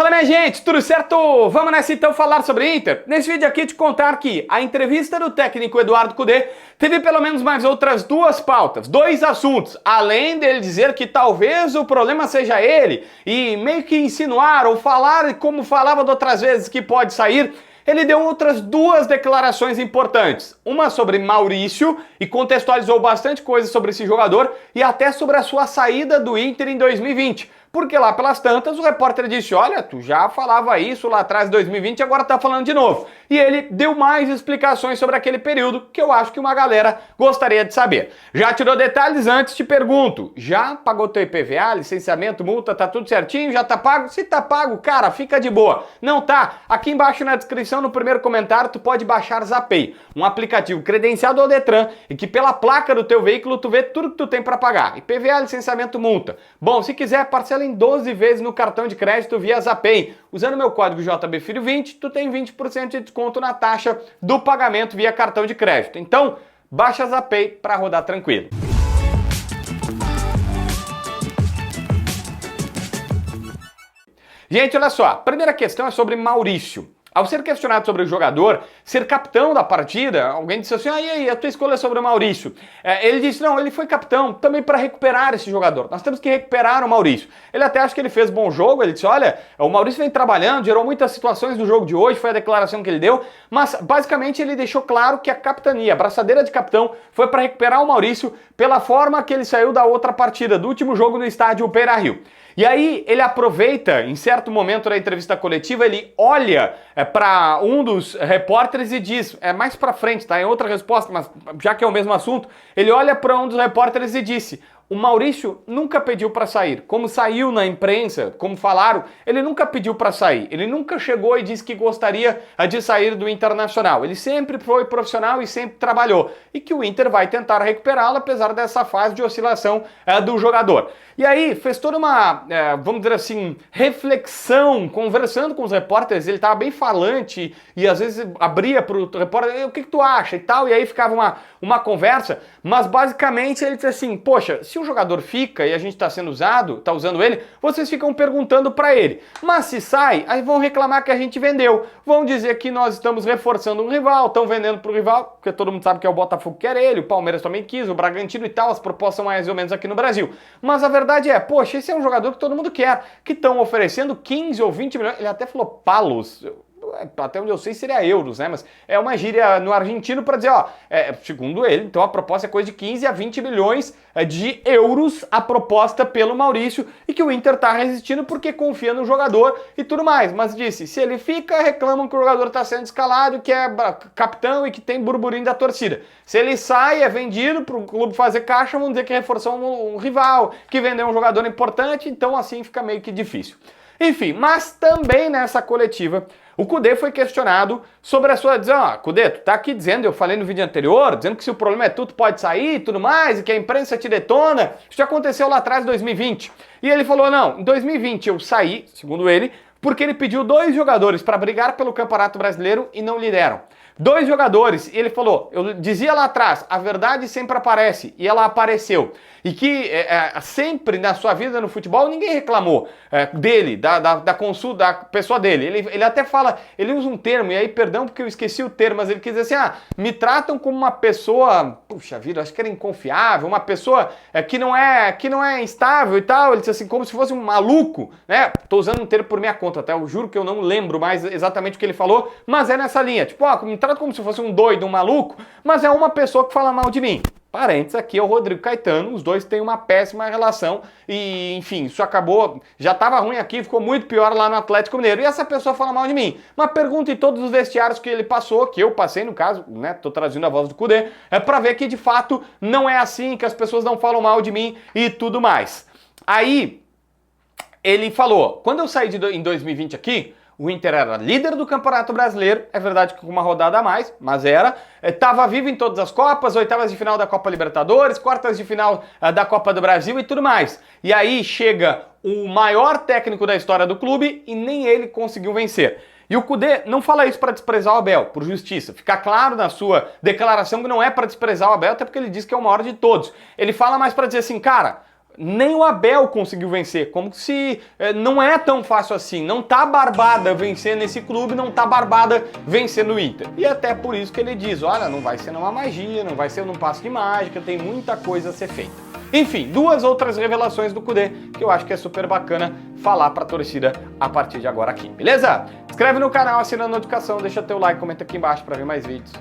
Fala, minha gente, tudo certo? Vamos nessa então falar sobre Inter? Nesse vídeo aqui te contar que a entrevista do técnico Eduardo Cudê teve pelo menos mais outras duas pautas, dois assuntos, além dele dizer que talvez o problema seja ele e meio que insinuar ou falar como falava de outras vezes que pode sair. Ele deu outras duas declarações importantes, uma sobre Maurício e contextualizou bastante coisa sobre esse jogador e até sobre a sua saída do Inter em 2020. Porque lá pelas tantas o repórter disse, olha, tu já falava isso lá atrás de 2020 e agora tá falando de novo. E ele deu mais explicações sobre aquele período que eu acho que uma galera gostaria de saber. Já tirou detalhes antes? Te pergunto, já pagou teu IPVA, licenciamento, multa, tá tudo certinho? Já tá pago? Se tá pago, cara, fica de boa. Não tá? Aqui embaixo na descrição, no primeiro comentário, tu pode baixar Zapay, um aplicativo credenciado ao Detran e que pela placa do teu veículo tu vê tudo que tu tem para pagar. IPVA, licenciamento, multa. Bom, se quiser, parcela em 12 vezes no cartão de crédito via Zapay. Usando meu código JBFilho20, tu tem 20% de desconto na taxa do pagamento via cartão de crédito. Então, baixa Zapay para rodar tranquilo. Gente, olha só, a primeira questão é sobre Maurício. Ao ser questionado sobre o jogador ser capitão da partida, alguém disse assim, e aí, a tua escolha é sobre o Maurício? Ele disse, não, ele foi capitão também para recuperar esse jogador. Nós temos que recuperar o Maurício. Ele até acha que ele fez bom jogo, ele disse, olha, o Maurício vem trabalhando, gerou muitas situações do jogo de hoje, foi a declaração que ele deu, mas basicamente ele deixou claro que a capitania, a braçadeira de capitão, foi para recuperar o Maurício pela forma que ele saiu da outra partida, do último jogo no estádio Beira-Rio. E aí ele aproveita, em certo momento da entrevista coletiva, ele olha para um dos repórteres e diz, mais para frente, tá? Em outra resposta, mas já que é o mesmo assunto, ele olha para um dos repórteres e disse, o Maurício nunca pediu para sair. Como saiu na imprensa, como falaram, ele nunca pediu para sair. Ele nunca chegou e disse que gostaria de sair do Internacional. Ele sempre foi profissional e sempre trabalhou. E que o Inter vai tentar recuperá-lo, apesar dessa fase de oscilação do jogador. E aí fez toda uma, vamos dizer assim, reflexão, conversando com os repórteres. Ele estava bem falante e às vezes abria para o repórter, o que tu acha e tal. E aí ficava uma conversa. Mas basicamente ele disse assim, poxa, se o jogador fica e a gente está sendo usado, está usando ele, vocês ficam perguntando para ele. Mas se sai, aí vão reclamar que a gente vendeu. Vão dizer que nós estamos reforçando um rival, estão vendendo para o rival, porque todo mundo sabe que é o Botafogo que quer ele, o Palmeiras também quis, o Bragantino e tal, as propostas são mais ou menos aqui no Brasil. Mas a verdade é, poxa, esse é um jogador que todo mundo quer, que estão oferecendo 15 ou 20 milhões, ele até falou palos, até onde eu sei seria euros, né? Mas é uma gíria no argentino para dizer, ó, segundo ele, então a proposta é coisa de 15 a 20 milhões de euros a proposta pelo Maurício e que o Inter tá resistindo porque confia no jogador e tudo mais. Mas disse, se ele fica, reclamam que o jogador tá sendo escalado, que é capitão e que tem burburinho da torcida. Se ele sai, é vendido pro clube fazer caixa, vão dizer que reforçou um rival, que vendeu um jogador importante, então assim fica meio que difícil. Enfim, mas também nessa coletiva, o Cudê foi questionado sobre a sua... Dizer, Cudê, tu tá aqui dizendo, eu falei no vídeo anterior, dizendo que se o problema é tu pode sair e tudo mais, e que a imprensa te detona. Isso já aconteceu lá atrás, em 2020. E ele falou, não, em 2020 eu saí, segundo ele, porque ele pediu 2 jogadores para brigar pelo Campeonato Brasileiro e não lhe deram. 2 jogadores, e ele falou, eu dizia lá atrás, a verdade sempre aparece, e ela apareceu. E que sempre na sua vida no futebol ninguém reclamou dele, da consulta, da pessoa dele. Ele até fala, ele usa um termo, e aí perdão porque eu esqueci o termo, mas ele quis dizer assim, me tratam como uma pessoa, puxa vida, acho que era inconfiável, uma pessoa que não é instável e tal. Ele disse assim, como se fosse um maluco, né? Tô usando um termo por minha conta, até eu juro que eu não lembro mais exatamente o que ele falou, mas é nessa linha, tipo, me trata como se fosse um doido, um maluco, mas é uma pessoa que fala mal de mim. Parentes, aqui é o Rodrigo Caetano, os dois têm uma péssima relação e, enfim, isso acabou, já estava ruim aqui, ficou muito pior lá no Atlético Mineiro. E essa pessoa fala mal de mim. Uma pergunta em todos os vestiários que ele passou, que eu passei no caso, né, tô trazendo a voz do Cudê, para ver que de fato não é assim, que as pessoas não falam mal de mim e tudo mais. Aí, ele falou, quando eu saí em 2020 aqui, o Inter era líder do Campeonato Brasileiro, é verdade que com uma rodada a mais, mas estava vivo em todas as Copas, oitavas de final da Copa Libertadores, quartas de final da Copa do Brasil e tudo mais. E aí chega o maior técnico da história do clube e nem ele conseguiu vencer. E o Cudê não fala isso para desprezar o Abel, por justiça. Fica claro na sua declaração que não é para desprezar o Abel, até porque ele diz que é o maior de todos. Ele fala mais para dizer assim, cara, Nem o Abel conseguiu vencer, como se não é tão fácil assim. Não tá barbada vencer nesse clube, não tá barbada vencer no Inter. E até por isso que ele diz, olha, não vai ser numa magia, não vai ser num passe de mágica, tem muita coisa a ser feita. Enfim, duas outras revelações do Kudê que eu acho que é super bacana falar pra torcida a partir de agora aqui, beleza? Inscreve no canal, assina a notificação, deixa teu like, comenta aqui embaixo pra ver mais vídeos.